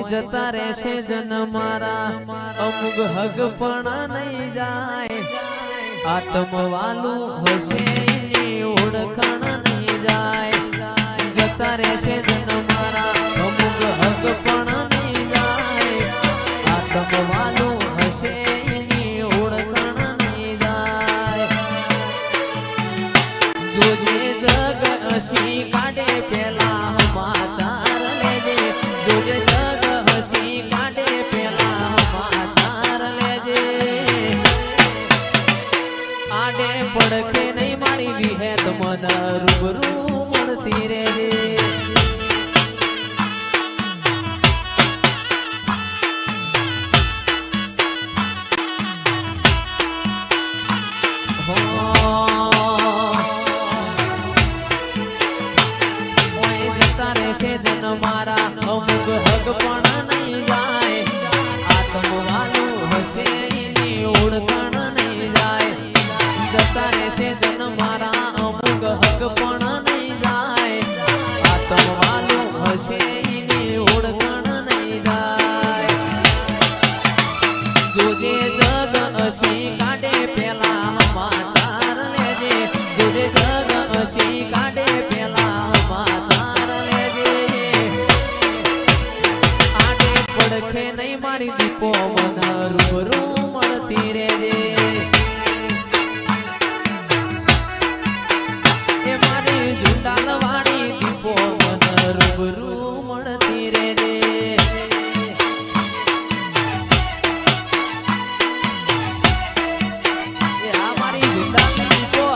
જતા રહેશે જન મારા અમુક હગ પણ નહીં જાય આત્મવાલું હશે એની ઓળખાણ નહીં જાય જતા રહેશે જન મારા અમુક હગ પણ નહીં જાય આત્મવાલું હશે એની ઓળખાણ નહીં જાય જોજે જગ હસી કાઢે પેલા સમાચાર લેજે જોજે જગ હસી કાઢે પેલા સમાચાર લેજે આડે પડખે નહીં મારી વિહેત મન રૂબરૂ મળતી રેજે મારા અમુક હક પણ નહીં જાય આત્મવાલું હશે એની ઓળખાણ નહીં જાય જતા રહેશે જન મારા અમુક હક પણ નહીં જાય આત્મવાલું હશે એની ઓળખાણ નહીં જાય જોજે જગ હસી કાઢે પેલા સમાચાર લેજે જોજે જગ હસી કાઢે પેલા સમાચાર લેજે પડખે નહીં મારી દીપો મન રૂબરૂ મળતી રેજે એ મારી જુટાલ વાળી દીપો મન રૂબરૂ મળતી રેજે એ આ મારી જુટાલ દીપો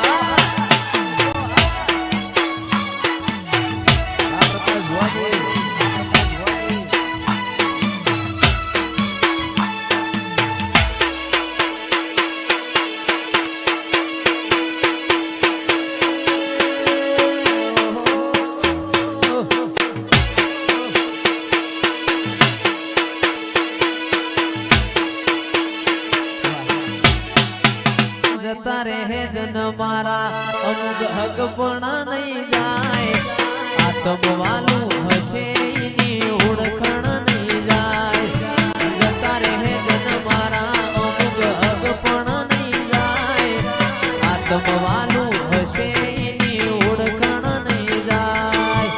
જતા રહે જન મારા અમુક હક પણ નહીં જાય આત્મવાલું હશે એની ઓળખાણ નહીં જાય જતા રહે જન મારા અમુક હક પણ નહીં જાય આત્મવાલું હશે એની ઓળખાણ નહીં જાય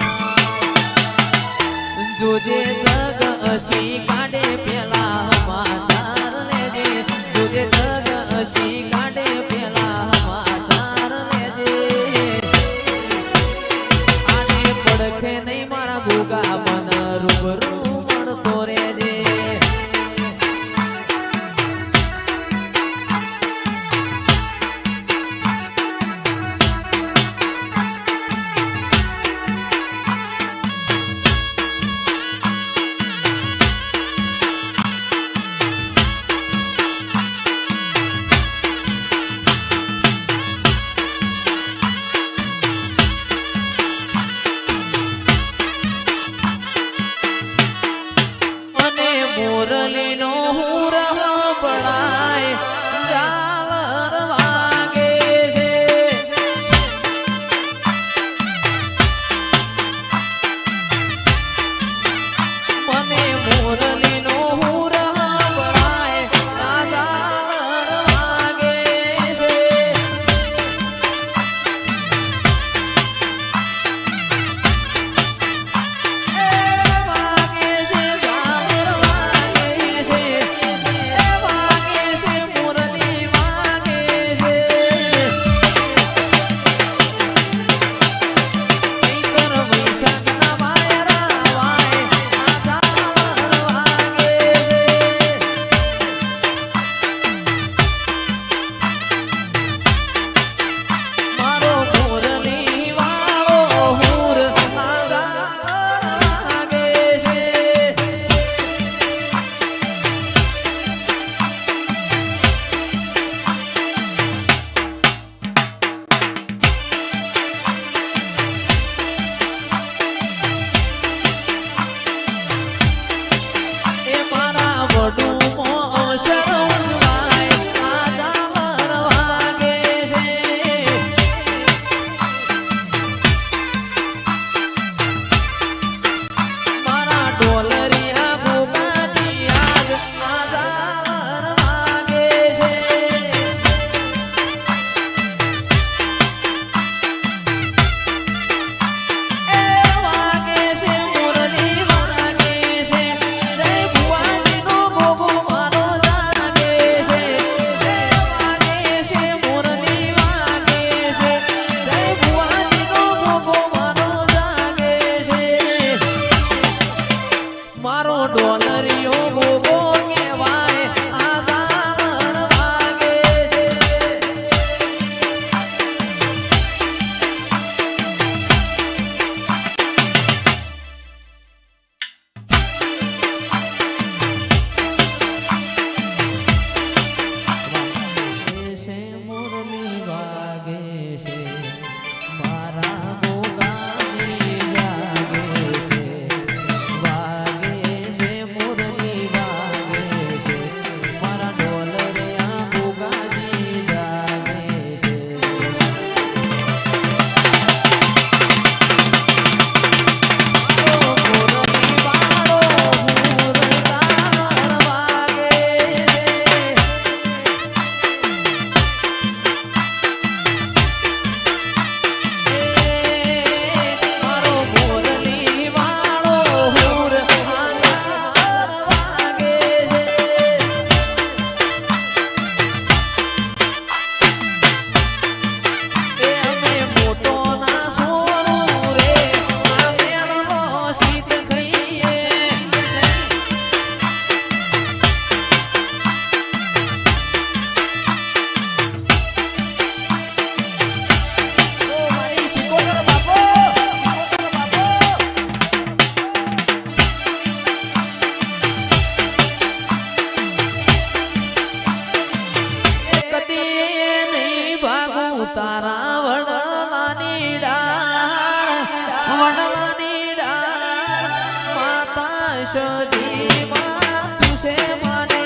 જોજે જગ હસી કાઢે પેલા સમાચાર લેજે જોજે જગ હસી કાઢે પેલા સમાચાર લેજે આને પડખે નહીં મારા ગોગા મન રૂબરૂ મળતો રેજે મોરલીનો હુર પડાય ઝાલર વાગે છે મને મોરલીનો હુર પડાય ઝાલર વાગે છે વાગે છે મારો ડોલરિયો ગોગો કહેવાય આધાર વાગે છે મુરલી વાગે છે મારા ગોગાની જાગે છે વાગે છે મુરલી વાગે છે મારા ડોલરિયા ગોગાજી જાગે છે મુરલી વાળો હુરતાર વાગે મારો મુરલી વાળો હુરતાર વાગે છે અમે મોટો ના સોરું રે આ મેળનો શીત ખઈએ ઓ મારી શિકોતર બાપો કદી નહીં ભાગું તારા વડલાની ડાળ માતા સદીમાં તુસે માને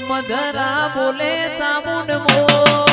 મધરા બોલે ચામુંડ મો